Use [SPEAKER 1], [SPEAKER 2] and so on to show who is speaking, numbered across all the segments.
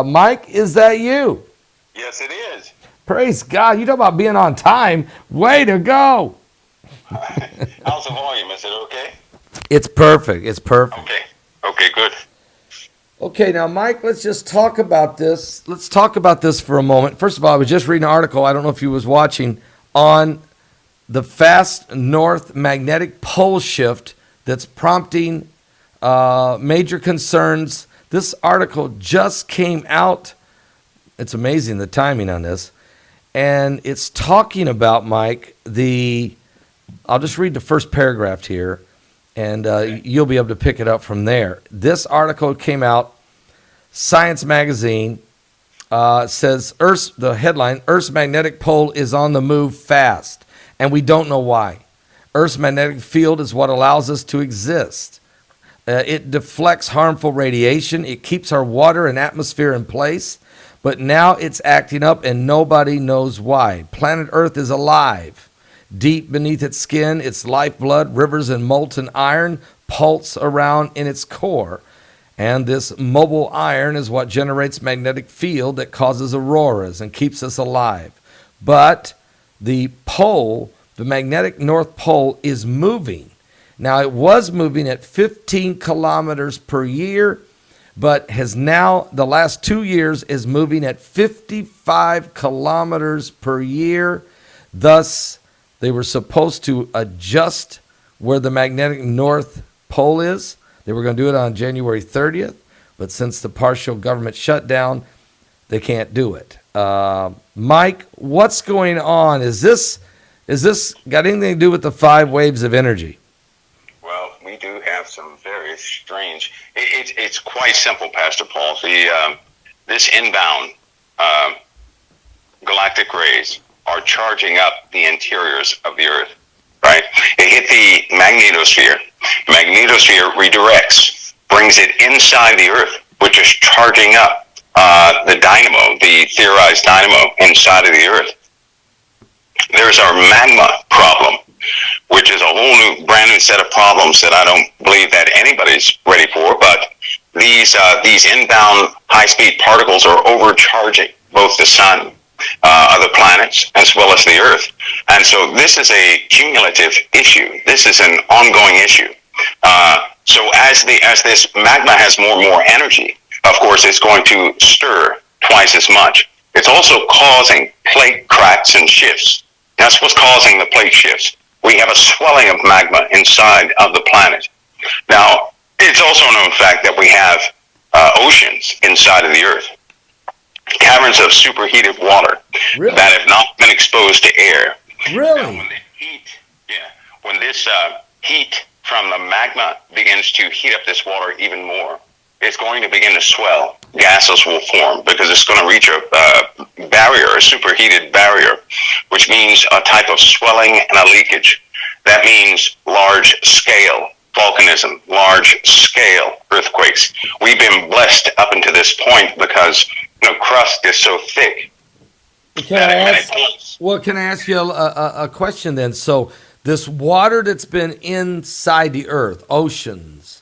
[SPEAKER 1] Mike, is that you?
[SPEAKER 2] Yes, it is.
[SPEAKER 1] Praise God. You talk about being on time. Way to go.
[SPEAKER 2] How's the volume? Is it okay?
[SPEAKER 1] It's perfect. It's perfect.
[SPEAKER 2] Okay. Okay, good.
[SPEAKER 1] Okay, now, Mike, let's just talk about this. Let's talk about this for a moment. First of all, I was just reading an article, I don't know if you was watching, on the fast north magnetic pole shift that's prompting major concerns. This article just came out. It's amazing the timing on this. And it's talking about, Mike, I'll just read the first paragraph here, and you'll be able to pick it up from there. This article came out, Science Magazine, says, the headline, Earth's magnetic pole is on the move fast, and we don't know why. Earth's magnetic field is what allows us to exist. It deflects harmful radiation. It keeps our water and atmosphere in place. But now it's acting up, and nobody knows why. Planet Earth is alive. Deep beneath its skin, its lifeblood, rivers and molten iron pulse around in its core. And this mobile iron is what generates magnetic field that causes auroras and keeps us alive. But the pole, the magnetic North Pole, is moving. Now, it was moving at 15 kilometers per year, but has now, the last 2 years, is moving at 55 kilometers per year. Thus, they were supposed to adjust where the magnetic North Pole is. They were going to do it on January 30th, but since the partial government shutdown, they can't do it. Mike, what's going on? Is this got anything to do with the 5 waves of energy?
[SPEAKER 2] Well, we do have some very strange. It's quite simple, Pastor Paul. This inbound galactic rays are charging up the interiors of the Earth. Right? It hit the magnetosphere. The magnetosphere redirects, brings it inside the Earth, which is charging up the dynamo, the theorized dynamo inside of the Earth. There's our magma problem, which is a whole new, brand new set of problems that I don't believe that anybody's ready for. But these inbound high-speed particles are overcharging both the sun, other planets, as well as the Earth. And so this is a cumulative issue. This is an ongoing issue. So as this magma has more and more energy, of course, it's going to stir twice as much. It's also causing plate cracks and shifts. That's what's causing the plate shifts. We have a swelling of magma inside of the planet. Now, it's also known fact that we have oceans inside of the Earth. Caverns of superheated water that have not been exposed to air.
[SPEAKER 1] Really?
[SPEAKER 2] Now, when this heat from the magma begins to heat up this water even more, it's going to begin to swell. Gases will form because it's going to reach a barrier, a superheated barrier, which means a type of swelling and a leakage. That means large-scale volcanism, large-scale earthquakes. We've been blessed up until this point because crust is so thick.
[SPEAKER 1] Can I ask you a question then? So this water that's been inside the Earth, oceans,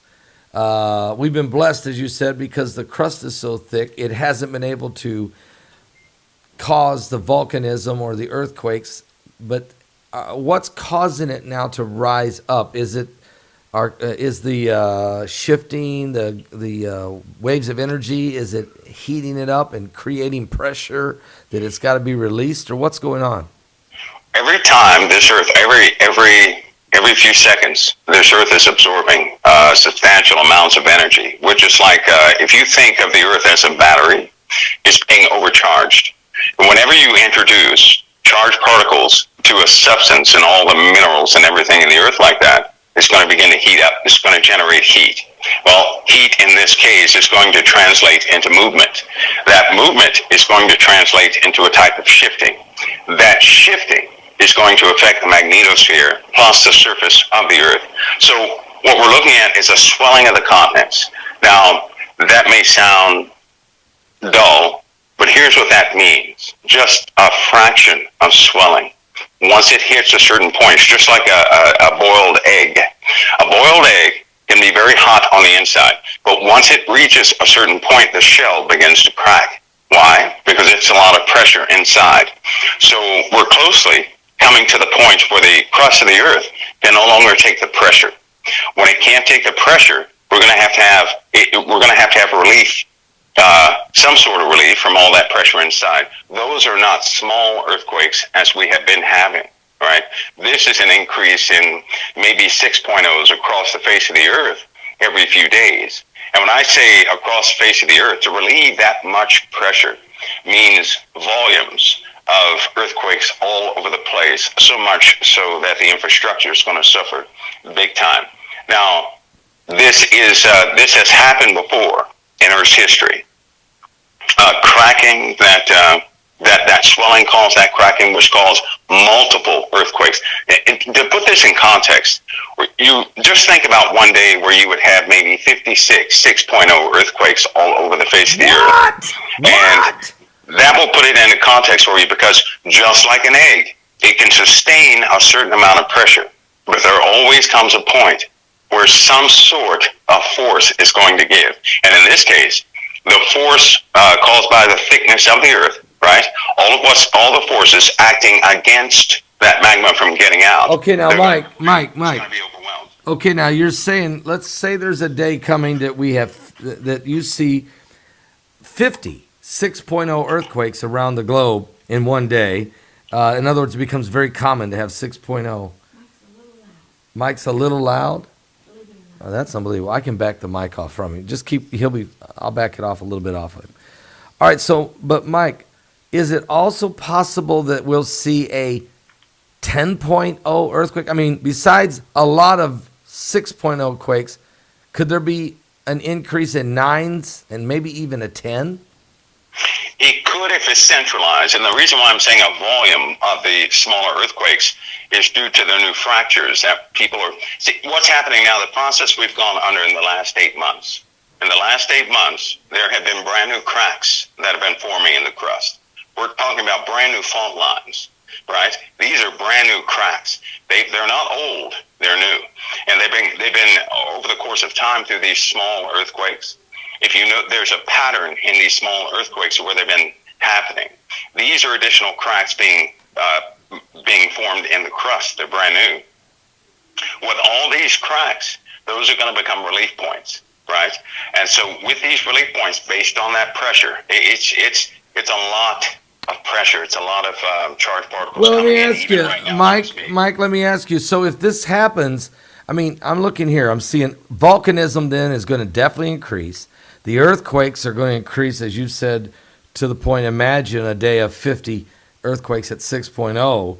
[SPEAKER 1] we've been blessed, as you said, because the crust is so thick, it hasn't been able to cause the volcanism or the earthquakes. But what's causing it now to rise up? Is the shifting, the waves of energy, is it heating it up and creating pressure that it's got to be released, or what's going on?
[SPEAKER 2] Every time this Earth, every few seconds, this Earth is absorbing substantial amounts of energy, which is like, if you think of the Earth as a battery, it's being overcharged. And whenever you introduce charged particles to a substance and all the minerals and everything in the Earth like that, it's going to begin to heat up. It's going to generate heat. Well, heat in this case is going to translate into movement. That movement is going to translate into a type of shifting. That shifting is going to affect the magnetosphere plus the surface of the Earth. So what we're looking at is a swelling of the continents. Now, that may sound dull, but here's what that means. Just a fraction of swelling. Once it hits a certain point, it's just like a boiled egg. A boiled egg can be very hot on the inside, but once it reaches a certain point, the shell begins to crack. Why? Because it's a lot of pressure inside. So we're closely coming to the point where the crust of the earth can no longer take the pressure. When it can't take the pressure, we're going to have relief, some sort of relief from all that pressure inside. Those are not small earthquakes as we have been having. Right? This is an increase in maybe 6.0s across the face of the earth every few days. And when I say across the face of the earth, to relieve that much pressure means volumes of earthquakes all over the place, so much so that the infrastructure is going to suffer big time. Now, this has happened before in Earth's history. Cracking that swelling caused that cracking, which caused multiple earthquakes. To put this in context, you just think about one day where you would have maybe 6.0 earthquakes all over the face of the earth. And that will put it into context for you, because just like an egg, it can sustain a certain amount of pressure, but there always comes a point where some sort of force is going to give. And in this case, the force caused by the thickness of the earth, right? All the forces acting against that magma from getting out.
[SPEAKER 1] Okay, now, Mike.
[SPEAKER 2] It's going to be overwhelmed.
[SPEAKER 1] Okay, now you're saying, let's say there's a day coming that that you see 50 6.0 earthquakes around the globe in one day. In other words, it becomes very common to have 6.0. Mike's a little loud. Oh, that's unbelievable. I can back the mic off from him. I'll back it off a little bit off of him. All right, but Mike, is it also possible that we'll see a 10.0 earthquake? I mean, besides a lot of 6.0 quakes, could there be an increase in 9s and maybe even a 10?
[SPEAKER 2] It could if it's centralized, and the reason why I'm saying a volume of the smaller earthquakes is due to the new fractures that people are... See, what's happening now, the process we've gone under in the last 8 months. In the last 8 months, there have been brand new cracks that have been forming in the crust. We're talking about brand new fault lines, right? These are brand new cracks. They're not old, they're new. And they've been over the course of time through these small earthquakes. If you know, there's a pattern in these small earthquakes where they've been happening. These are additional cracks being formed in the crust. They're brand new. With all these cracks, those are going to become relief points, right? And so with these relief points, based on that pressure, it's a lot of pressure. It's a lot of charged particles.
[SPEAKER 1] Well, let me ask you,
[SPEAKER 2] right now,
[SPEAKER 1] Mike, let me ask you. So if this happens, I mean, I'm looking here. I'm seeing volcanism then is going to definitely increase. The earthquakes are going to increase, as you said, to the point, imagine a day of 50 earthquakes at 6.0.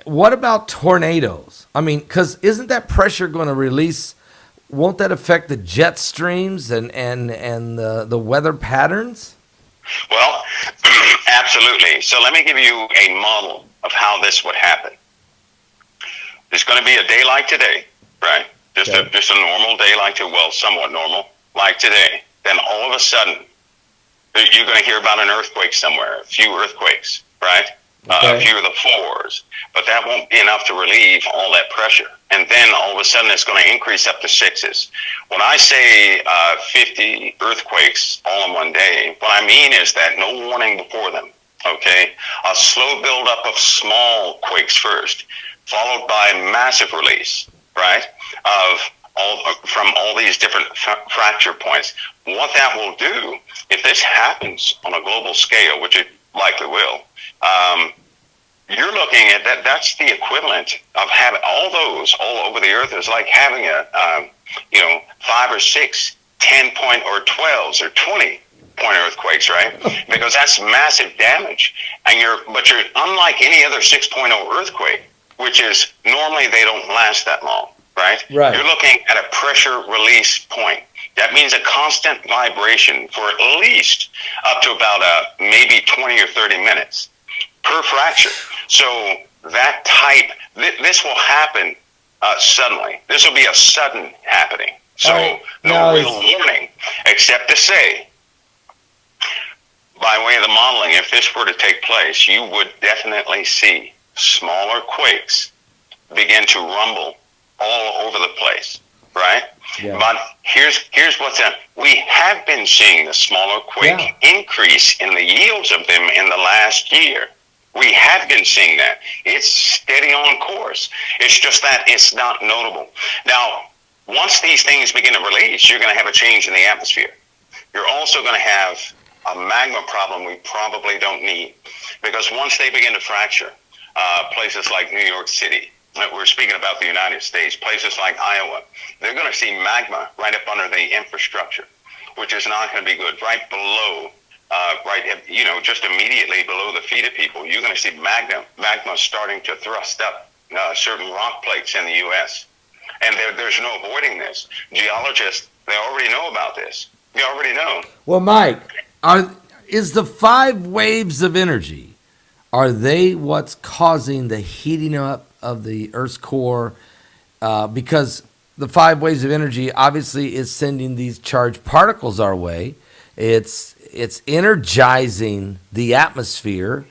[SPEAKER 1] What about tornadoes? I mean, because isn't that pressure going to release? Won't that affect the jet streams and the weather patterns?
[SPEAKER 2] Well, absolutely. So let me give you a model of how this would happen. There's going to be a day like today, right? Just a normal day somewhat normal, like today. Then all of a sudden, you're going to hear about an earthquake somewhere, a few earthquakes, right? A few of the 4s. But that won't be enough to relieve all that pressure. And then all of a sudden, it's going to increase up to 6s. When I say 50 earthquakes all in one day, what I mean is that no warning before them, okay? A slow buildup of small quakes first, followed by massive release, right, from all these different fracture points. What that will do, if this happens on a global scale, which it likely will, you're looking at that. That's the equivalent of having all those all over the earth. Is like having a 5 or 6, 10-point or 12s or 20-point earthquakes, right? Because that's massive damage. And you're unlike any other 6.0 earthquake, which is normally they don't last that long, right?
[SPEAKER 1] Right.
[SPEAKER 2] You're looking at a pressure release point. That means a constant vibration for at least up to about maybe 20 or 30 minutes per fracture. So that this will happen suddenly. This will be a sudden happening. So no real warning, except to say, by way of the modeling, if this were to take place, you would definitely see smaller quakes begin to rumble all over the place, right?
[SPEAKER 1] Yeah.
[SPEAKER 2] But here's what's up. We have been seeing the smaller quake increase in the yields of them in the last year. We have been seeing that. It's steady on course. It's just that it's not notable. Now, once these things begin to release, you're going to have a change in the atmosphere. You're also going to have a magma problem we probably don't need, because once they begin to fracture, places like New York City, we're speaking about the United States, places like Iowa, they're going to see magma right up under the infrastructure, which is not going to be good. Right below, just immediately below the feet of people, you're going to see magma starting to thrust up certain rock plates in the U.S. And there's no avoiding this. Geologists, they already know about this. They already know.
[SPEAKER 1] Well, Mike, is the 5 waves of energy, are they what's causing the heating up of the Earth's core? Because the 5 waves of energy obviously is sending these charged particles our way. It's energizing the atmosphere.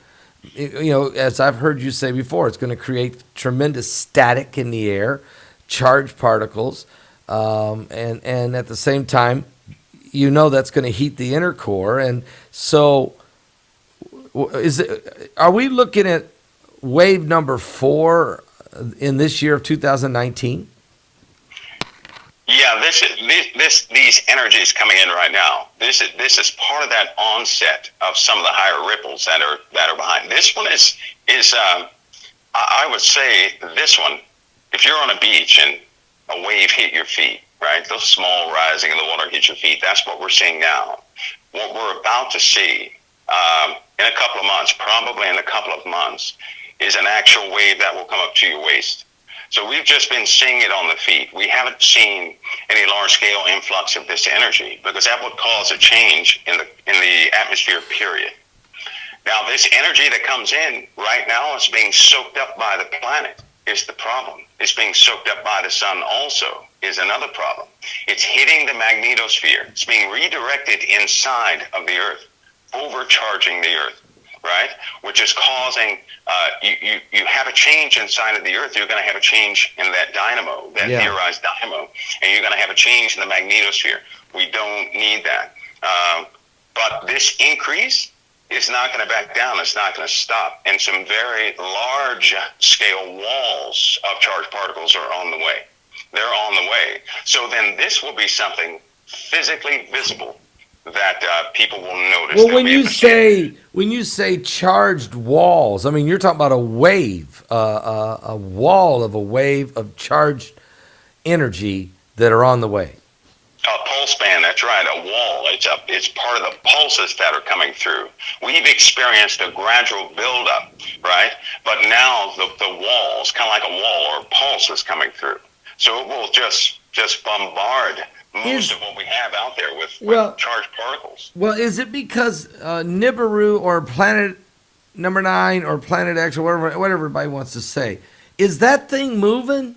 [SPEAKER 1] As I've heard you say before, it's going to create tremendous static in the air, charged particles, and at the same time, that's going to heat the inner core. And so, are we looking at wave number 4 in this year of 2019?
[SPEAKER 2] Yeah, these energies coming in right now. This is part of that onset of some of the higher ripples that are behind. This one is I would say this one. If you're on a beach and a wave hit your feet, right? Those small rising in the water hit your feet. That's what we're seeing now. What we're about to see in a couple of months, probably in a couple of months, is an actual wave that will come up to your waist. So we've just been seeing it on the feet. We haven't seen any large-scale influx of this energy, because that would cause a change in the atmosphere, period. Now, this energy that comes in right now is being soaked up by the planet, is the problem. It's being soaked up by the sun also, is another problem. It's hitting the magnetosphere. It's being redirected inside of the Earth, overcharging the Earth, right? Which is causing, you have a change inside of the Earth. You're going to have a change in that dynamo, that theorized dynamo, and you're going to have a change in the magnetosphere. We don't need that. But this increase is not going to back down. It's not going to stop. And some very large-scale walls of charged particles are on the way. They're on the way. So then this will be something physically visible that people will notice.
[SPEAKER 1] Well, when you say charged walls, I mean, you're talking about a wave, a wall of a wave of charged energy that are on the way.
[SPEAKER 2] A pulse band, that's right, a wall. It's part of the pulses that are coming through. We've experienced a gradual buildup, right? But now the walls, kind of like a wall or pulse, is coming through. So it will just bombard most of what we have out there with charged particles.
[SPEAKER 1] Well, is it because Nibiru or Planet Number 9 or Planet X or whatever everybody wants to say, is that thing moving?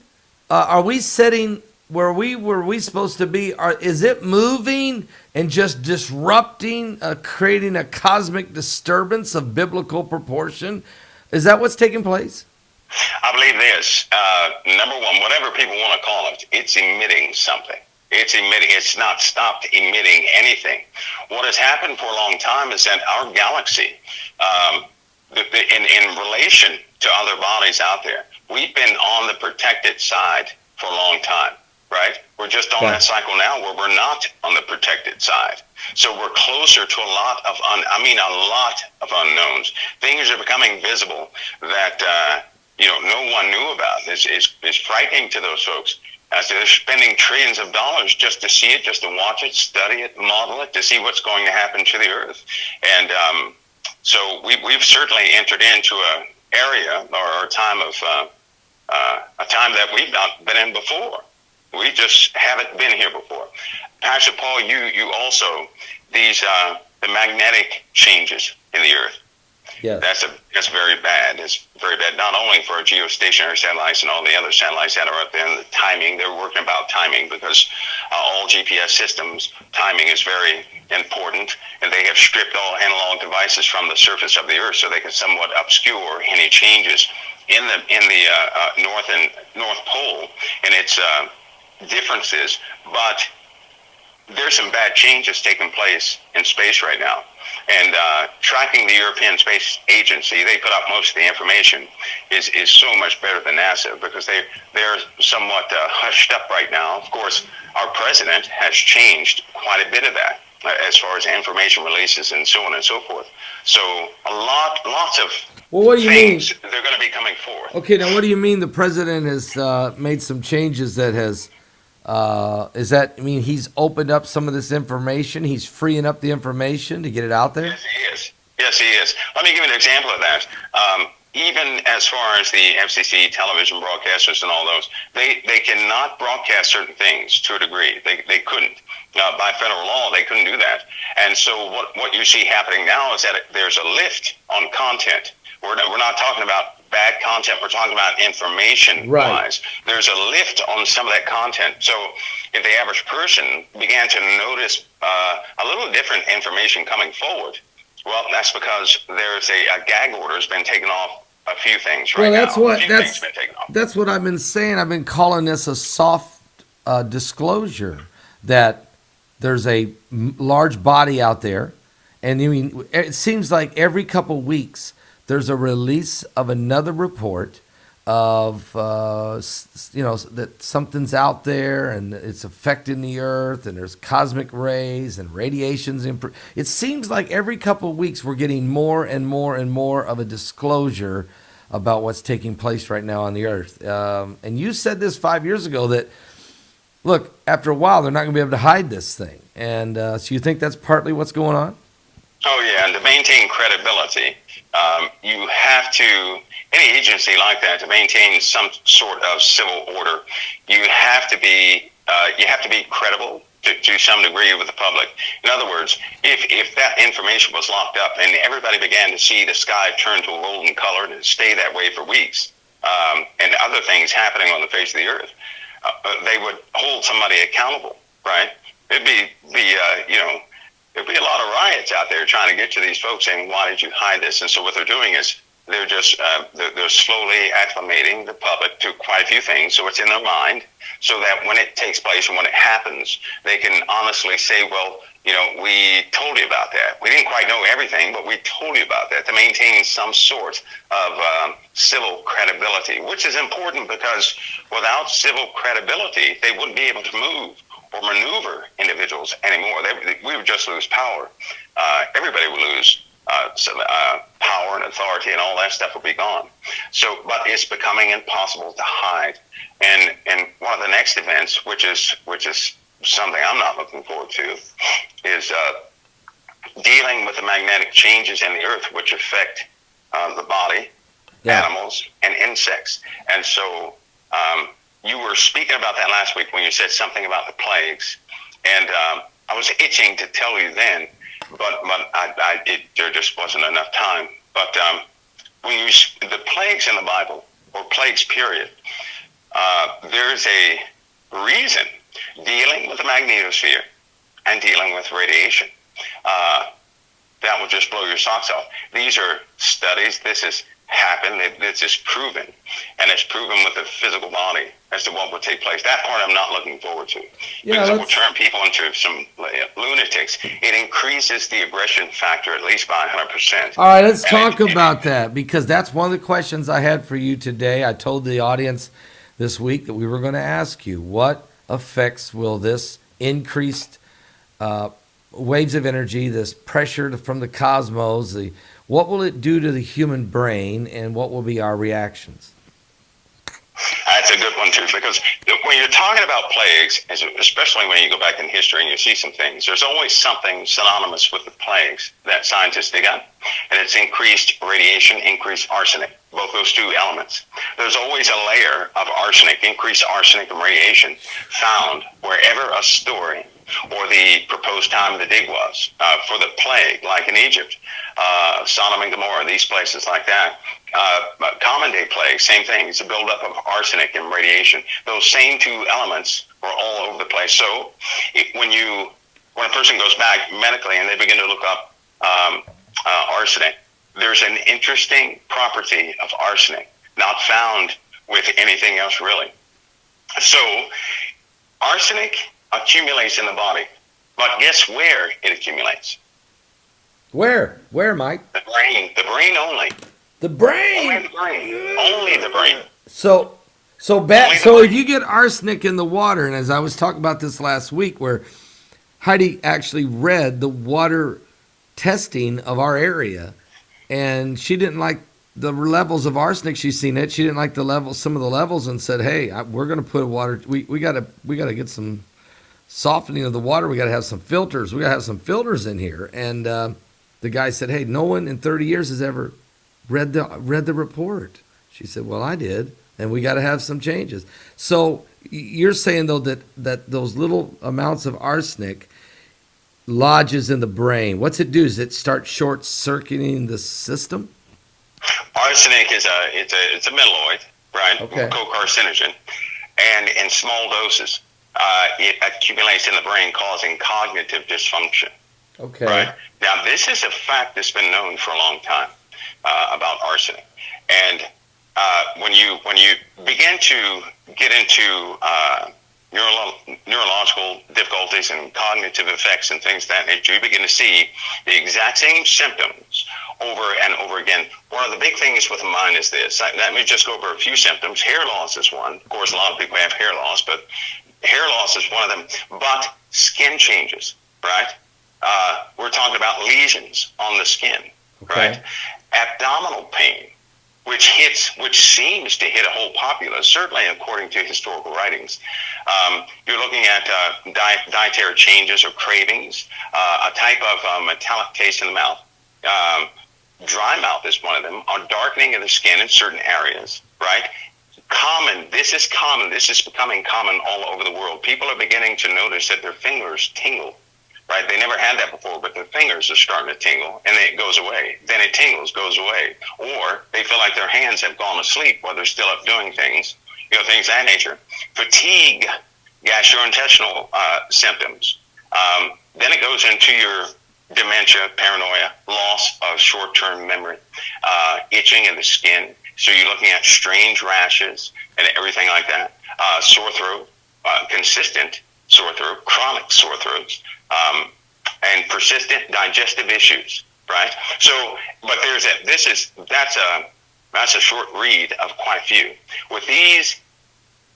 [SPEAKER 1] Are we setting where we supposed to be? Is it moving and just disrupting, creating a cosmic disturbance of biblical proportion? Is that what's taking place?
[SPEAKER 2] I believe this. Number one, whatever people want to call it, it's emitting something. It's emitting. It's not stopped emitting anything. What has happened for a long time is that our galaxy, in relation to other bodies out there, we've been on the protected side for a long time, right? We're just on that cycle now where we're not on the protected side. So we're closer to a lot of unknowns. Things are becoming visible that no one knew about. It's frightening to those folks. So they're spending trillions of dollars just to see it, just to watch it, study it, model it, to see what's going to happen to the Earth. And so we've certainly entered into an area or a time that we've not been in before. We just haven't been here before. Pastor Paul, you also, the magnetic changes in the Earth.
[SPEAKER 1] Yes.
[SPEAKER 2] That's very bad. It's very bad, not only for our geostationary satellites and all the other satellites that are up there, and the timing. They're working about timing because all GPS systems, timing is very important, and they have stripped all analog devices from the surface of the Earth so they can somewhat obscure any changes in the North Pole. And it's differences, but there's some bad changes taking place in space right now. And tracking the European Space Agency, they put out most of the information, is so much better than NASA because they're somewhat hushed up right now. Of course, our president has changed quite a bit of that as far as information releases and so on and so forth. So lots of
[SPEAKER 1] Well, what do you mean?
[SPEAKER 2] things they're going to be coming forth.
[SPEAKER 1] Okay, now what do you mean the president has made some changes that has, is that, I mean, he's opened up some of this information, he's freeing up the information to get it out there?
[SPEAKER 2] Yes, he is. Yes, he is. Let me give you an example of that. Even as far as the FCC television broadcasters and all those, they cannot broadcast certain things to a degree. They couldn't. By federal law, they couldn't do that. And so what you see happening now is that there's a lift on content. We're not talking about bad content. We're talking about information-wise.
[SPEAKER 1] Right.
[SPEAKER 2] There's a lift on some of that content. So if the average person began to notice a little different information coming forward, well, that's because there's a gag order has been taken off a few things right now.
[SPEAKER 1] That's what I've been saying. I've been calling this a soft disclosure that there's a large body out there, and I mean, it seems like every couple weeks there's a release of another report of that something's out there and it's affecting the earth and there's cosmic rays and radiations. It seems like every couple of weeks we're getting more and more and more of a disclosure about what's taking place right now on the earth. And you said this 5 years ago that, look, after a while they're not going to be able to hide this thing. And so you think that's partly what's going on?
[SPEAKER 2] Oh, yeah, and to maintain credibility, you have to, any agency like that, to maintain some sort of civil order, you have to be credible to some degree with the public. In other words, if that information was locked up and everybody began to see the sky turn to a golden color and stay that way for weeks, and other things happening on the face of the earth, they would hold somebody accountable, right? It'd be there'd be a lot of riots out there trying to get to these folks saying, why did you hide this? And so what they're doing is they're just they're slowly acclimating the public to quite a few things, so it's in their mind, so that when it takes place and when it happens, they can honestly say, well, we told you about that. We didn't quite know everything, but we told you about that, to maintain some sort of civil credibility, which is important because without civil credibility, they wouldn't be able to move or maneuver individuals anymore. We would just lose power. Everybody would lose power and authority, and all that stuff would be gone. So, but it's becoming impossible to hide. And one of the next events, which is something I'm not looking forward to, is dealing with the magnetic changes in the earth, which affect the body, animals, and insects. And so you were speaking about that last week when you said something about the plagues, and I was itching to tell you then, but there just wasn't enough time. But when the plagues in the Bible, or plagues period, there's a reason dealing with the magnetosphere and dealing with radiation. That will just blow your socks off. These are studies. This has happened. This is proven, and it's proven with the physical body as to what will take place. That part I'm not looking forward to, because it will turn people into some lunatics. It increases the aggression factor at least by 100%.
[SPEAKER 1] All right, let's talk about that, because that's one of the questions I had for you today. I told the audience this week that we were going to ask you, what effects will this increased waves of energy, this pressure from the cosmos, what will it do to the human brain, and what will be our reactions?
[SPEAKER 2] That's a good one, too, because when you're talking about plagues, especially when you go back in history and you see some things, there's always something synonymous with the plagues that scientists dig up, and it's increased radiation, increased arsenic, both those two elements. There's always a layer of arsenic, increased arsenic and radiation found wherever a story or the proposed time of the dig was for the plague, like in Egypt, Sodom and Gomorrah, these places like that. Common day plague, same thing. It's a buildup of arsenic and radiation. Those same two elements were all over the place. So when a person goes back medically and they begin to look up arsenic, there's an interesting property of arsenic not found with anything else really. So Arsenic accumulates in the body, but guess where it accumulates?
[SPEAKER 1] Where? Where, Mike?
[SPEAKER 2] The brain only.
[SPEAKER 1] The brain.
[SPEAKER 2] Only the brain. Only the brain.
[SPEAKER 1] So
[SPEAKER 2] Only the
[SPEAKER 1] so if
[SPEAKER 2] brain.
[SPEAKER 1] you get arsenic in the water, and as I was talking about this last week, where Heidi actually read the water testing of our area, and she didn't like the levels of arsenic. She's seen it. She didn't like the level, some of the levels, and said, "Hey, we're going to put water. We got to get some softening of the water. We got to have some filters. We got to have some filters in here." And the guy said, "Hey, no one in 30 years has ever read the report." She said, "Well, I did, and we got to have some changes." So you're saying though that those little amounts of arsenic lodges in the brain. What's it do? Does it start short circuiting the system?
[SPEAKER 2] Arsenic is it's a metalloid, right?
[SPEAKER 1] Okay.
[SPEAKER 2] Co-carcinogen, and in small doses, it accumulates in the brain, causing cognitive dysfunction.
[SPEAKER 1] Okay.
[SPEAKER 2] Right. Now, this is a fact that's been known for a long time about arsenic, and when you begin to get into neurological difficulties and cognitive effects and things that nature, you begin to see the exact same symptoms over and over again. One of the big things with the mind is this. Let me just go over a few symptoms. Hair loss is one. Of course, a lot of people have hair loss, but hair loss is one of them. But skin changes, right? We're talking about lesions on the skin,
[SPEAKER 1] Okay.
[SPEAKER 2] right? Abdominal pain, which seems to hit a whole populace, certainly according to historical writings. You're looking at dietary changes or cravings, a type of metallic taste in the mouth. Dry mouth is one of them, a darkening of the skin in certain areas, right? This is becoming common all over the world. People are beginning to notice that their fingers tingle, right? They never had that before, but their fingers are starting to tingle, and then it goes away. Then it tingles, goes away. Or they feel like their hands have gone to sleep while they're still up doing things, things of that nature. Fatigue, gastrointestinal symptoms. Then it goes into your dementia, paranoia, loss of short-term memory, itching in the skin. So you're looking at strange rashes and everything like that. Sore throat, consistent sore throat, chronic sore throats, and persistent digestive issues, right? So, but that's a short read of quite a few. With these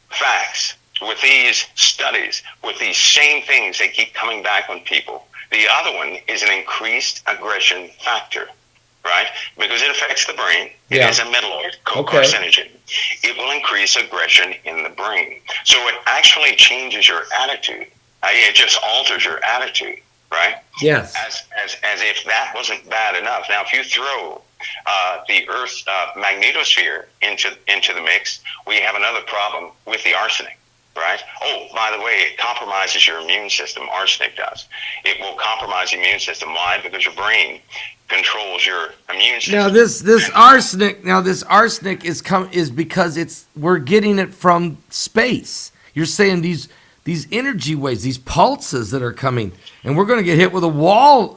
[SPEAKER 2] facts, with these studies, with these same things, they keep coming back on people. The other one is an increased aggression factor, right? Because it affects the brain. It is a metalloid, co-carcinogen. It will increase aggression in the brain. So it actually changes your attitude. It just alters your attitude, right?
[SPEAKER 1] Yes.
[SPEAKER 2] As if that wasn't bad enough. Now, if you throw the Earth's magnetosphere into the mix, we have another problem with the arsenic. Right? Oh, by the way, it compromises your immune system. Arsenic does. It will compromise the immune system. Why? Because your brain controls your immune system.
[SPEAKER 1] Now this arsenic is because we're getting it from space. You're saying these energy waves, these pulses that are coming, and we're going to get hit with a wall,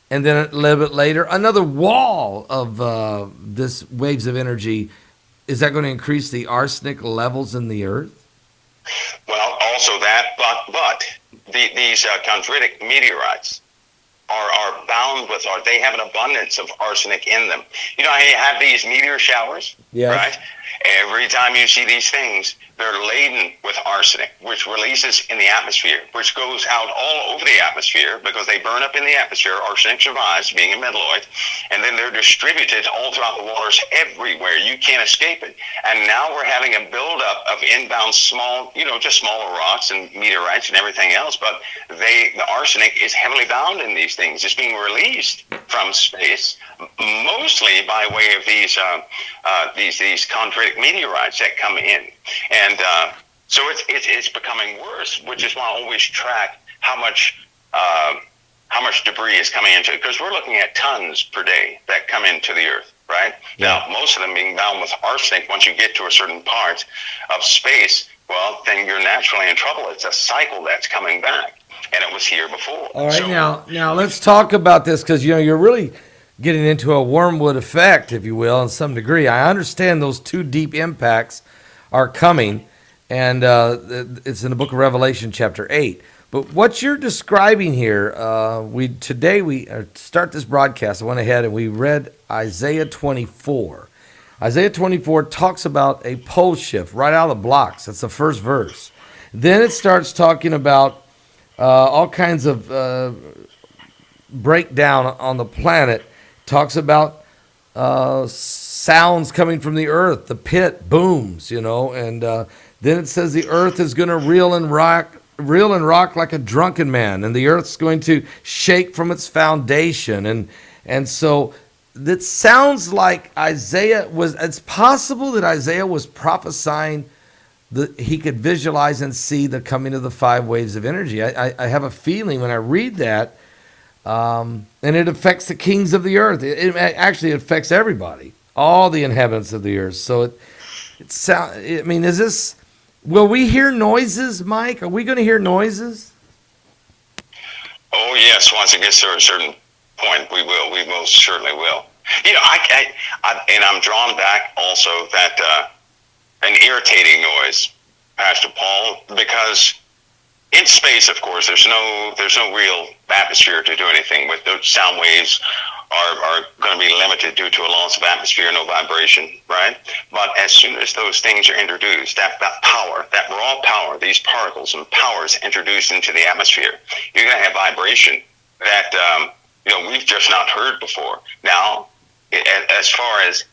[SPEAKER 1] and then a little bit later another wall of this waves of energy. Is that going to increase the arsenic levels in the earth?
[SPEAKER 2] Well, also that, but these chondritic meteorites are bound with, or they have an abundance of arsenic in them. You have these meteor showers, right? Every time you see these things, they're laden with arsenic, which releases in the atmosphere, which goes out all over the atmosphere because they burn up in the atmosphere. Arsenic survives, being a metalloid, and then they're distributed all throughout the waters everywhere. You can't escape it. And now we're having a buildup of inbound small, just smaller rocks and meteorites and everything else, but the arsenic is heavily bound in these things. It's being released from space, mostly by way of these chondritic meteorites that come in, and so it's becoming worse. Which is why I always track how much debris is coming into it, because we're looking at tons per day that come into the earth. Right now, most of them being bound with arsenic. Once you get to a certain part of space, well, then you're naturally in trouble. It's a cycle that's coming back, and it was here before.
[SPEAKER 1] All right, now let's talk about this, because you're really getting into a wormwood effect, if you will, in some degree. I understand those two deep impacts are coming, and it's in the book of Revelation, chapter 8. But what you're describing here, we start this broadcast. I went ahead and we read Isaiah 24. Isaiah 24 talks about a pole shift right out of the blocks. That's the first verse. Then it starts talking about all kinds of breakdown on the planet. Talks about sounds coming from the earth. The pit booms, and then it says the earth is going to reel and rock like a drunken man, and the earth's going to shake from its foundation, and so that sounds like it's possible that Isaiah was prophesying that he could visualize and see the coming of the 5 waves of energy. I have a feeling when I read that, and it affects the kings of the earth. It actually affects everybody, all the inhabitants of the earth. So is this? Will we hear noises, Mike? Are we going to hear noises?
[SPEAKER 2] Oh yes, once it gets to a certain point, we will. We most certainly will. And I'm drawn back also that an irritating noise, Pastor Paul, because in space, of course, there's no real atmosphere to do anything with. The sound waves are going to be limited due to a loss of atmosphere, no vibration, right? But as soon as those things are introduced, that power, that raw power, these particles and powers introduced into the atmosphere, you're going to have vibration that we've just not heard before. Now, as far as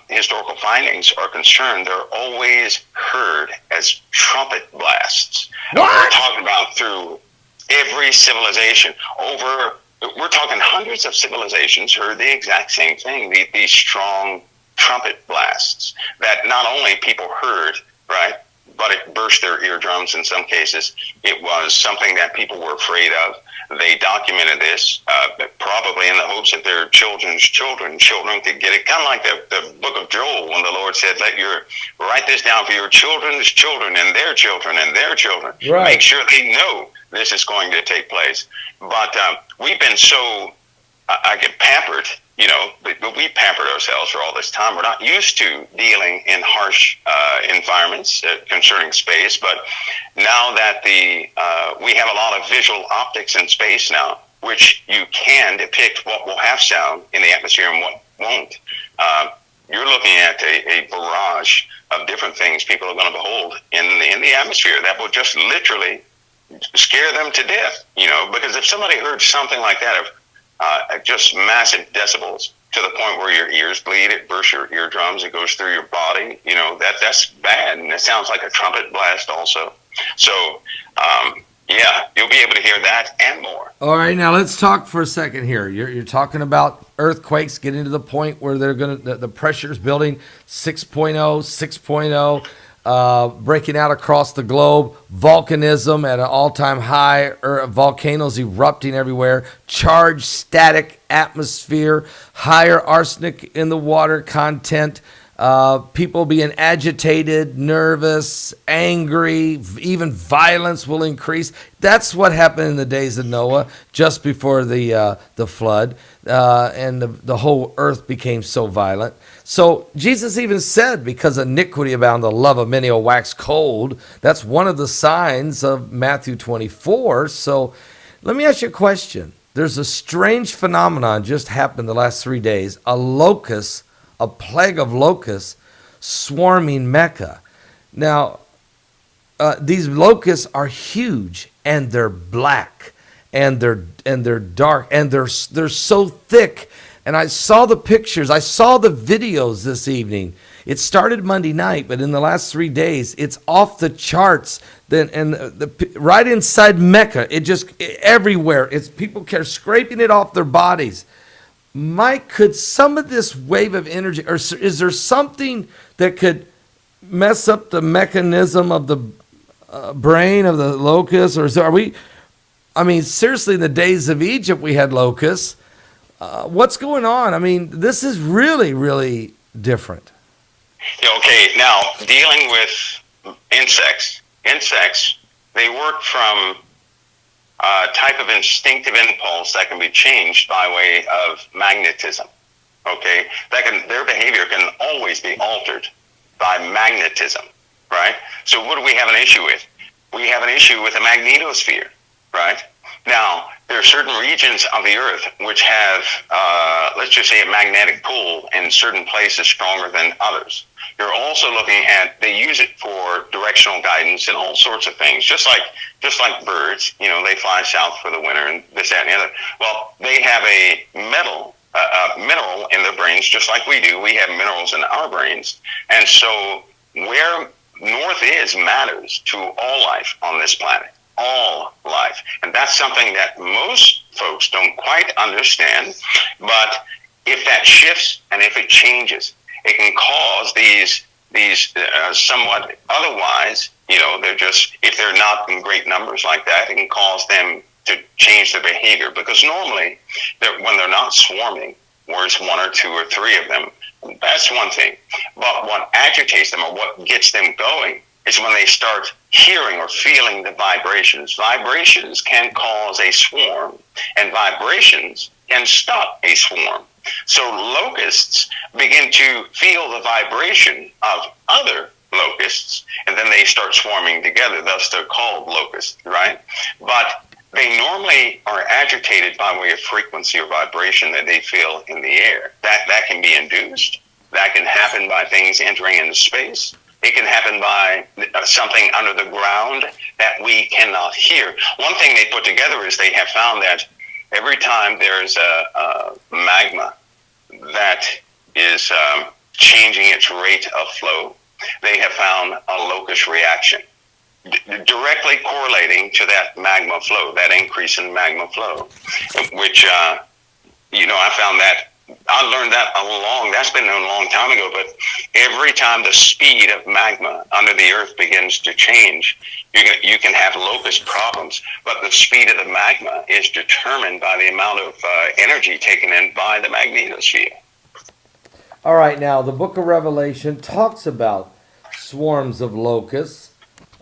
[SPEAKER 2] historical findings are concerned, they're always heard as trumpet blasts. We're talking about through every civilization. We're talking hundreds of civilizations heard the exact same thing, these strong trumpet blasts that not only people heard, right, but it burst their eardrums in some cases. It was something that people were afraid of. They documented this, probably in the hopes that their children could get it. Kind of like the book of Joel, when the Lord said, write this down for your children's children and their children and their children. Right. Make sure they know this is going to take place. But we've been so, I get pampered, but we pampered ourselves for all this time. We're not used to dealing in harsh environments concerning space, but now that we have a lot of visual optics in space now, which you can depict what will have sound in the atmosphere and what won't. You're looking at a barrage of different things people are going to behold in the atmosphere that will just literally scare them to death, because if somebody heard something like that of just massive decibels to the point where your ears bleed, it bursts your eardrums, it goes through your body, that's bad, and it sounds like a trumpet blast also. So, you'll be able to hear that and more.
[SPEAKER 1] All right, now let's talk for a second here. You're talking about earthquakes getting to the point where they're the pressure's building 6.0, breaking out across the globe, volcanism at an all-time high, volcanoes erupting everywhere, charged static atmosphere, higher arsenic in the water content, people being agitated, nervous, angry, even violence will increase. That's what happened in the days of Noah, just before the flood, and the whole earth became so violent. So Jesus even said, because iniquity abound, the love of many will wax cold. That's one of the signs of Matthew 24. So let me ask you a question. There's a strange phenomenon just happened the last 3 days. A plague of locusts swarming Mecca. Now, these locusts are huge, and they're black, and they're dark, and they're so thick. And I saw the pictures, I saw the videos this evening. It started Monday night, but in the last 3 days, it's off the charts. Right inside Mecca, everywhere. It's people are scraping it off their bodies. Mike, could some of this wave of energy, or is there something that could mess up the mechanism of the brain of the locusts? Or seriously, in the days of Egypt, we had locusts. What's going on? This is really, really different.
[SPEAKER 2] Okay, now, dealing with insects, they work from a type of instinctive impulse that can be changed by way of magnetism. Okay, their behavior can always be altered by magnetism. right? So what do we have an issue with? We have an issue with the magnetosphere, right? Now, there are certain regions of the Earth which have, let's just say, a magnetic pull in certain places stronger than others. You're also looking at, they use it for directional guidance and all sorts of things, just like birds, they fly south for the winter and this, that, and the other. Well, they have a mineral in their brains, just like we do. We have minerals in our brains. And so where north is matters to all life on this planet. All life. And that's something that most folks don't quite understand. But if that shifts and if it changes, it can cause these somewhat otherwise, they're just, if they're not in great numbers like that, it can cause them to change their behavior. Because normally, when they're not swarming, where it's one or two or three of them, that's one thing. But what agitates them or what gets them going is when they start hearing or feeling the vibrations. Vibrations can cause a swarm, and vibrations can stop a swarm. So locusts begin to feel the vibration of other locusts, and then they start swarming together. Thus, they're called locusts, right? But they normally are agitated by way of frequency or vibration that they feel in the air. That can be induced. That can happen by things entering into space. It can happen by something under the ground that we cannot hear. One thing they put together is they have found that every time there's a magma that is changing its rate of flow, they have found a locust reaction directly correlating to that magma flow, that increase in magma flow, which, I found that, I learned that that's been known a long time ago, but every time the speed of magma under the earth begins to change, you can have locust problems, but the speed of the magma is determined by the amount of energy taken in by the magnetosphere.
[SPEAKER 1] All right, now the book of Revelation talks about swarms of locusts.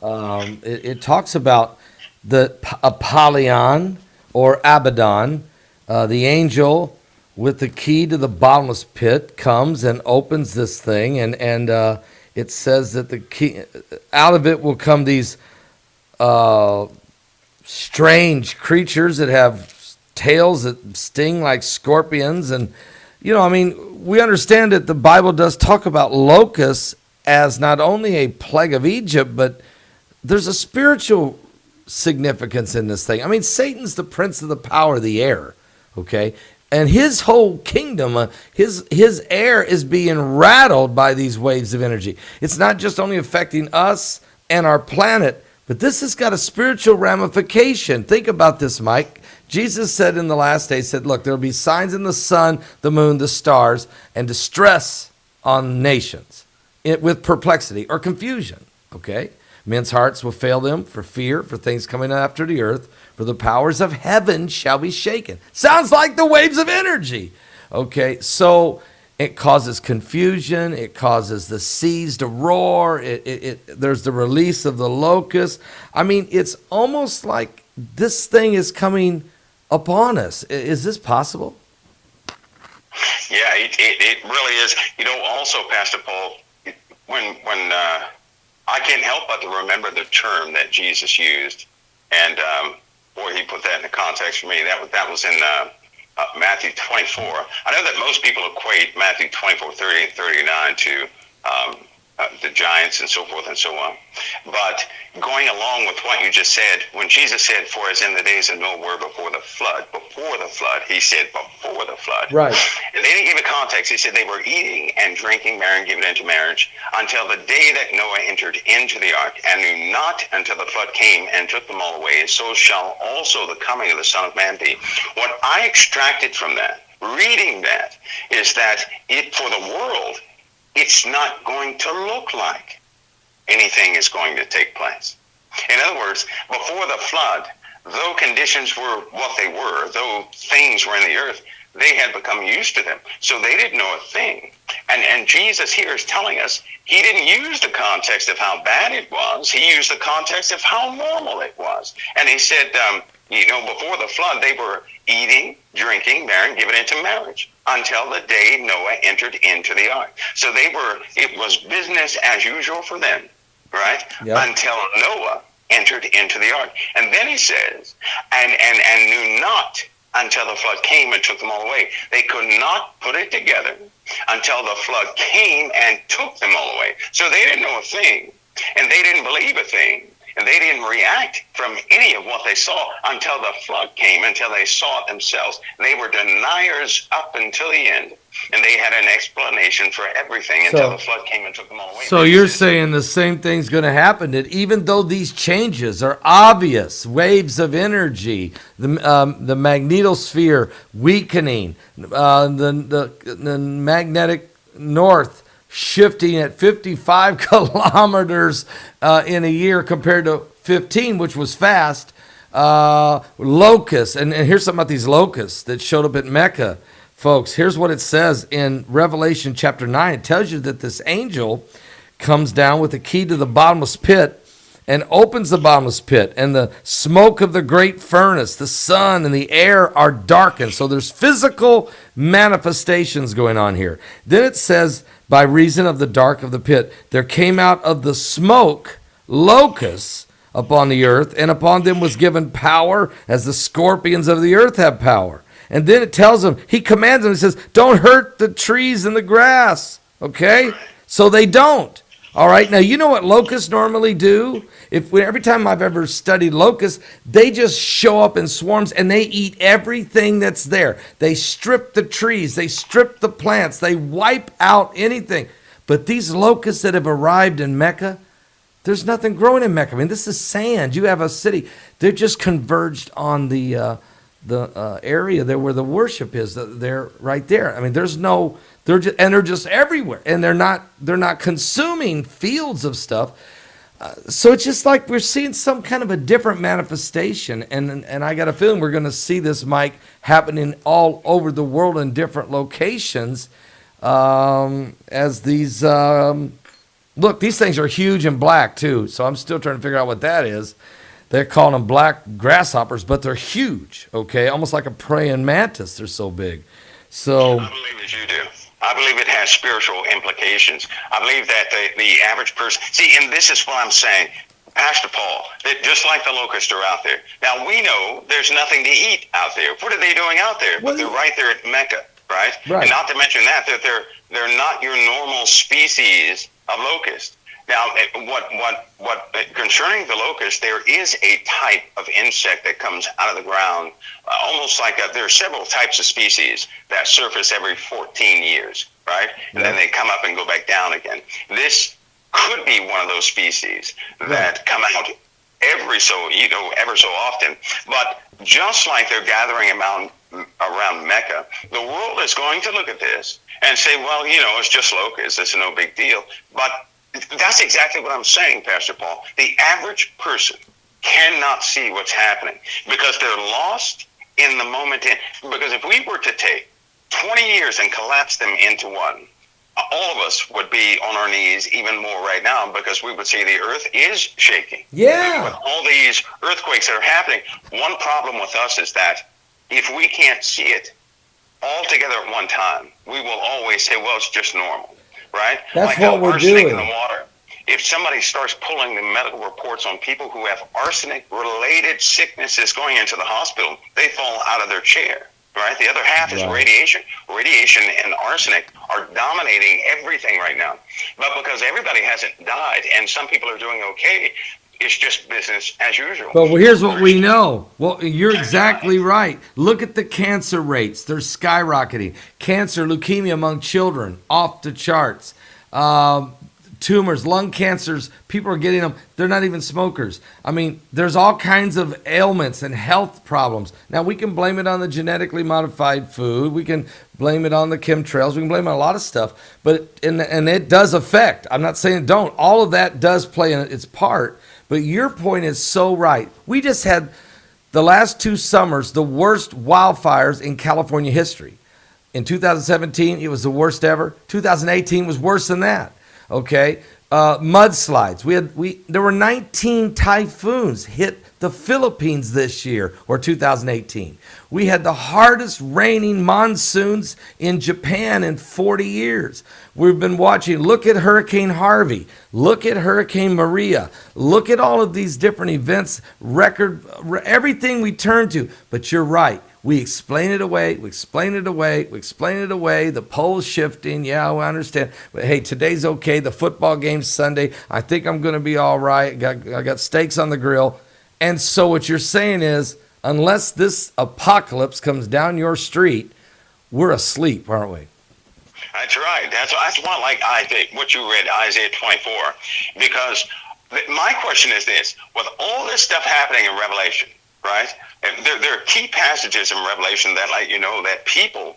[SPEAKER 1] It talks about the Apollyon or Abaddon, the angel with the key to the bottomless pit comes and opens this thing, and it says that the key, out of it will come these strange creatures that have tails that sting like scorpions. And we understand that the Bible does talk about locusts as not only a plague of Egypt, but there's a spiritual significance in this thing. I mean, Satan's the prince of the power of the air, okay? And his whole kingdom, his air is being rattled by these waves of energy. It's not just only affecting us and our planet, but this has got a spiritual ramification. Think about this, Mike. Jesus said in the last days, look, there'll be signs in the sun, the moon, the stars, and distress on nations with perplexity or confusion, okay? Men's hearts will fail them for fear, for things coming after the earth, for the powers of heaven shall be shaken. Sounds like the waves of energy. Okay, so it causes confusion. It causes the seas to roar. There's the release of the locust. I mean, it's almost like this thing is coming upon us. Is this possible?
[SPEAKER 2] Yeah, it really is. Also, Pastor Paul, when I can't help but to remember the term that Jesus used, and boy, he put that in the context for me. That was in Matthew 24. I know that most people equate Matthew 24:30 and 39 to the giants and so forth and so on. But going along with what you just said, when Jesus said, "For as in the days of Noah were before the flood," he said before the flood.
[SPEAKER 1] Right.
[SPEAKER 2] And they didn't give a context. He said they were eating and drinking, marrying, giving into marriage, until the day that Noah entered into the ark, and knew not until the flood came and took them all away. So shall also the coming of the Son of Man be. What I extracted from that, reading that, is that for the world, it's not going to look like anything is going to take place. In other words, before the flood, though conditions were what they were, though things were in the earth, they had become used to them. So they didn't know a thing. And Jesus here is telling us he didn't use the context of how bad it was. He used the context of how normal it was. And he said, before the flood, they were eating, drinking, marrying, giving into marriage until the day Noah entered into the ark. So it was business as usual for them. right?
[SPEAKER 1] Yep.
[SPEAKER 2] Until Noah entered into the ark. And then he says, and knew not until the flood came and took them all away. They could not put it together until the flood came and took them all away. So they didn't know a thing, and they didn't believe a thing, and they didn't react from any of what they saw until the flood came, until they saw it themselves. They were deniers up until the end, and they had an explanation for everything until the flood came and took them all away.
[SPEAKER 1] So you're saying the same thing's going to happen, that even though these changes are obvious, waves of energy, the magnetosphere weakening, the magnetic north shifting at 55 kilometers in a year compared to 15, which was fast, locusts, and here's something about these locusts that showed up at Mecca. Folks, here's what it says in Revelation chapter 9. It tells you that this angel comes down with the key to the bottomless pit and opens the bottomless pit, and the smoke of the great furnace, the sun and the air are darkened. So there's physical manifestations going on here. Then it says, by reason of the dark of the pit, there came out of the smoke locusts upon the earth, and upon them was given power as the scorpions of the earth have power. And then it tells them, he commands them, he says, don't hurt the trees and the grass, okay? So they don't. All right, now you know what locusts normally do? Every time I've ever studied locusts, they just show up in swarms and they eat everything that's there. They strip the trees, they strip the plants, they wipe out anything. But these locusts that have arrived in Mecca, there's nothing growing in Mecca. I mean, this is sand. You have a city. They're just converged on the area there where the worship is. They're right there. I mean, they're just everywhere, and they're not consuming fields of stuff. So it's just like we're seeing some kind of a different manifestation, and I got a feeling we're going to see this, Mike, happening all over the world in different locations. As these look, these things are huge and black too. So I'm still trying to figure out what that is. They're calling them black grasshoppers, but they're huge, okay? Almost like a praying mantis. They're so big. So
[SPEAKER 2] I believe as you do. I believe it has spiritual implications. I believe that the average person... See, and this is what I'm saying, Pastor Paul, that just like the locusts are out there. Now, we know there's nothing to eat out there. What are they doing out there? But they're right there at Mecca, right? And not to mention that they're not your normal species of locust. Now, what concerning the locust, there is a type of insect that comes out of the ground, almost like there are several types of species that surface every 14 years, right? And then they come up and go back down again. This could be one of those species that come out ever so often. But just like they're gathering around Mecca, the world is going to look at this and say, well, it's just locusts. It's no big deal. But that's exactly what I'm saying, Pastor Paul. The average person cannot see what's happening because they're lost in the moment. Because if we were to take 20 years and collapse them into one, all of us would be on our knees even more right now because we would see the earth is shaking.
[SPEAKER 1] Yeah.
[SPEAKER 2] With all these earthquakes that are happening, one problem with us is that if we can't see it all together at one time, we will always say, well, it's just normal. Right?
[SPEAKER 1] That's
[SPEAKER 2] like
[SPEAKER 1] what we're
[SPEAKER 2] arsenic
[SPEAKER 1] doing.
[SPEAKER 2] In the water. If somebody starts pulling the medical reports on people who have arsenic-related sicknesses going into the hospital, they fall out of their chair. Right? The other half is radiation. Radiation and arsenic are dominating everything right now. But because everybody hasn't died and some people are doing okay, it's just business as usual.
[SPEAKER 1] But here's what we know. Well, you're exactly right. Look at the cancer rates. They're skyrocketing. Cancer, leukemia among children, off the charts. Tumors, lung cancers, people are getting them. They're not even smokers. I mean, there's all kinds of ailments and health problems. Now, we can blame it on the genetically modified food. We can blame it on the chemtrails. We can blame it on a lot of stuff. But and it does affect. I'm not saying don't. All of that does play its part. But your point is so right. We just had the last 2 summers the worst wildfires in California history. In 2017, it was the worst ever. 2018 was worse than that. Okay? mudslides. There were 19 typhoons hit the Philippines this year, or 2018. We had the hardest raining monsoons in Japan in 40 years. We've been watching. Look at Hurricane Harvey. Look at Hurricane Maria. Look at all of these different events. Everything we turn to. But you're right. We explain it away. We explain it away. We explain it away. The pole's shifting. Yeah, I understand. But hey, today's okay. The football game's Sunday. I think I'm going to be all right. I got steaks on the grill. And so what you're saying is, unless this apocalypse comes down your street, we're asleep, aren't we?
[SPEAKER 2] That's right. That's why, like what you read, Isaiah 24, because my question is this: with all this stuff happening in Revelation, right? There are key passages in Revelation that let you know that people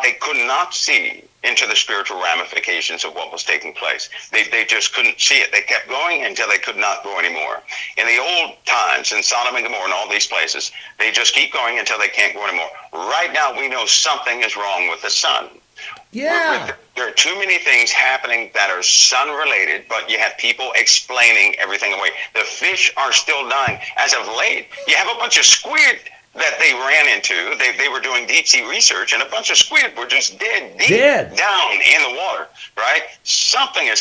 [SPEAKER 2] they could not see into the spiritual ramifications of what was taking place. They just couldn't see it. They kept going until they could not go anymore. In the old times, in Sodom and Gomorrah and all these places, they just keep going until they can't go anymore. Right now, we know something is wrong with the sun.
[SPEAKER 1] Yeah.
[SPEAKER 2] There are too many things happening that are sun-related, but you have people explaining everything away. The fish are still dying. As of late, you have a bunch of squid that they ran into. They were doing deep-sea research, and a bunch of squid were just dead down in the water, right?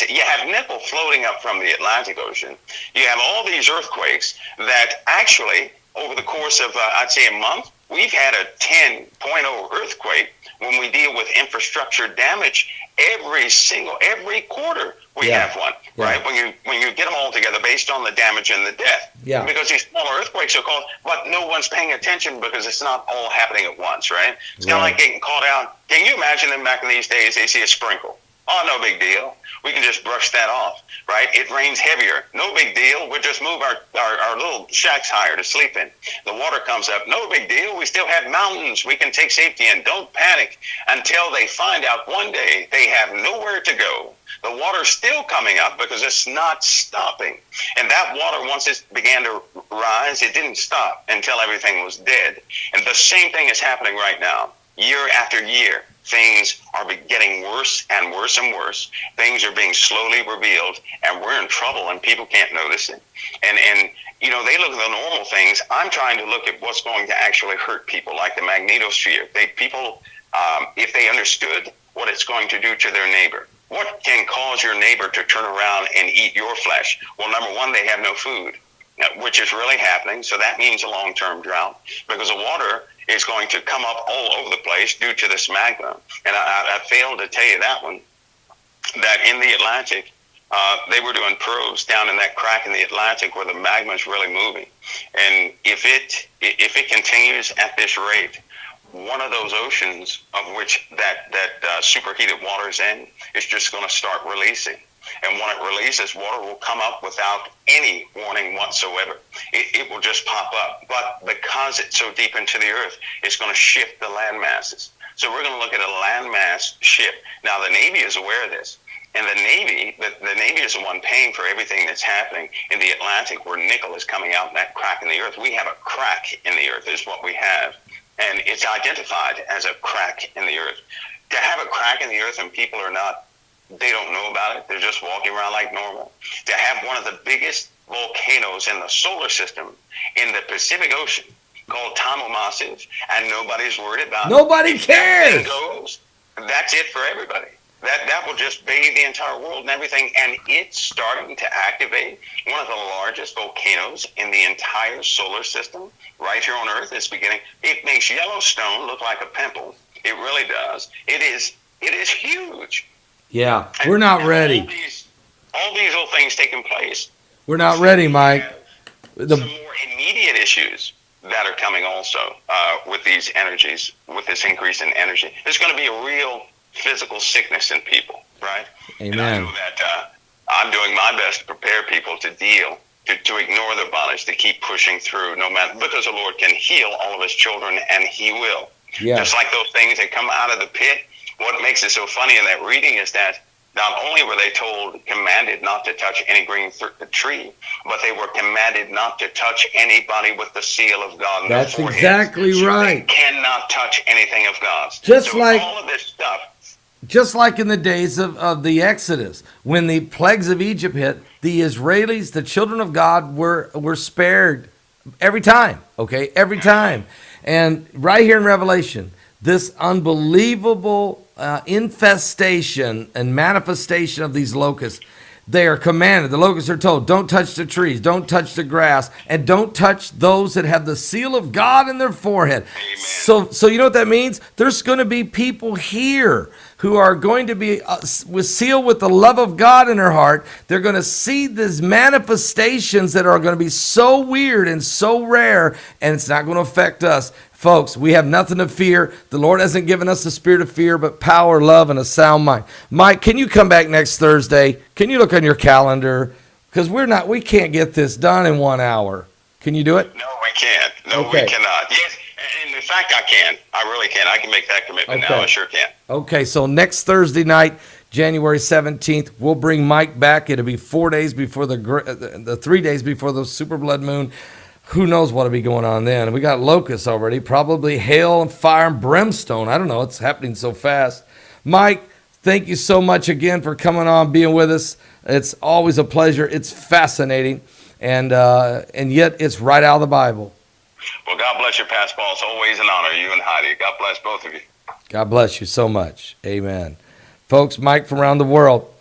[SPEAKER 2] You have nickel floating up from the Atlantic Ocean. You have all these earthquakes that actually, over the course of, I'd say a month, we've had a 10.0 earthquake when we deal with infrastructure damage every quarter. We have one, right? When you get them all together based on the damage and the death.
[SPEAKER 1] Yeah.
[SPEAKER 2] Because these smaller earthquakes are called, but no one's paying attention because it's not all happening at once, right? It's kind of like getting caught out. Can you imagine them back in these days? They see a sprinkle. Oh, no big deal. We can just brush that off, right? It rains heavier. No big deal. We'll just move our little shacks higher to sleep in. The water comes up. No big deal. We still have mountains we can take safety in. Don't panic until they find out one day they have nowhere to go. The water's still coming up because it's not stopping. And that water, once it began to rise, it didn't stop until everything was dead. And the same thing is happening right now. Year after year, things are getting worse and worse and worse. Things are being slowly revealed, and we're in trouble, and people can't notice it. And they look at the normal things. I'm trying to look at what's going to actually hurt people, like the magnetosphere. If they understood what it's going to do to their neighbor. What can cause your neighbor to turn around and eat your flesh? Well, number one, they have no food, which is really happening. So that means a long-term drought, because the water is going to come up all over the place due to this magma. And I failed to tell you that one, that in the Atlantic, they were doing probes down in that crack in the Atlantic where the magma is really moving. And if it continues at this rate, one of those oceans of which that superheated water is in is just going to start releasing. And when it releases, water will come up without any warning whatsoever. It will just pop up. But because it's so deep into the earth, it's going to shift the land masses. So we're going to look at a landmass shift. Now, the Navy is aware of this. And the Navy is the one paying for everything that's happening in the Atlantic where nickel is coming out in that crack in the earth. We have a crack in the earth is what we have. And it's identified as a crack in the earth. To have a crack in the earth and people they don't know about it. They're just walking around like normal. To have one of the biggest volcanoes in the solar system in the Pacific Ocean called Tamu Massive, and nobody's worried about it.
[SPEAKER 1] Nobody cares.
[SPEAKER 2] That's it for everybody. That will just bathe the entire world and everything. And it's starting to activate one of the largest volcanoes in the entire solar system right here on Earth. It makes Yellowstone look like a pimple. It really does. It is huge.
[SPEAKER 1] Yeah, we're not ready.
[SPEAKER 2] All these little things taking place.
[SPEAKER 1] We're not ready, Mike.
[SPEAKER 2] Some more immediate issues that are coming also with these energies, with this increase in energy. There's going to be a real physical sickness in people, right?
[SPEAKER 1] Amen.
[SPEAKER 2] And I know that I'm doing my best to prepare people to ignore their bodies, to keep pushing through, no matter, because the Lord can heal all of His children, and He will.
[SPEAKER 1] Yeah.
[SPEAKER 2] Just like those things that come out of the pit. What makes it so funny in that reading is that not only were they commanded not to touch any green tree, but they were commanded not to touch anybody with the seal of God.
[SPEAKER 1] That's exactly right.
[SPEAKER 2] They cannot touch anything of God's.
[SPEAKER 1] Just like
[SPEAKER 2] all of this stuff.
[SPEAKER 1] Just like in the days of the Exodus, when the plagues of Egypt hit, the Israelis, the children of God, were spared every time, okay? Every time. And right here in Revelation, this unbelievable infestation and manifestation of these locusts, they are commanded. The locusts are told, don't touch the trees, don't touch the grass, and don't touch those that have the seal of God in their forehead.
[SPEAKER 2] Amen.
[SPEAKER 1] So you know what that means? There's going to be people here who are going to be sealed with the love of God in their heart. They're going to see these manifestations that are going to be so weird and so rare, and it's not going to affect us. Folks, we have nothing to fear. The Lord hasn't given us the spirit of fear, but power, love, and a sound mind. Mike, can you come back next Thursday? Can you look on your calendar? Because we can't get this done in 1 hour. Can you do it?
[SPEAKER 2] No, we can't. No,
[SPEAKER 1] Okay.
[SPEAKER 2] we cannot. Yes, and in fact, I can. I really can. I can make that commitment now. I sure can.
[SPEAKER 1] Okay, so next Thursday night, January 17th, we'll bring Mike back. It'll be 4 days before the 3 days before the super blood moon. Who knows what'll be going on then? We got locusts already, probably hail and fire and brimstone. I don't know. It's happening so fast. Mike, thank you so much again for coming on, being with us. It's always a pleasure. It's fascinating, and yet it's right out of the Bible.
[SPEAKER 2] Well, God bless you, Pastor Paul. It's always an honor, you and Heidi. God bless both of you.
[SPEAKER 1] God bless you so much. Amen. Folks, Mike from around the world.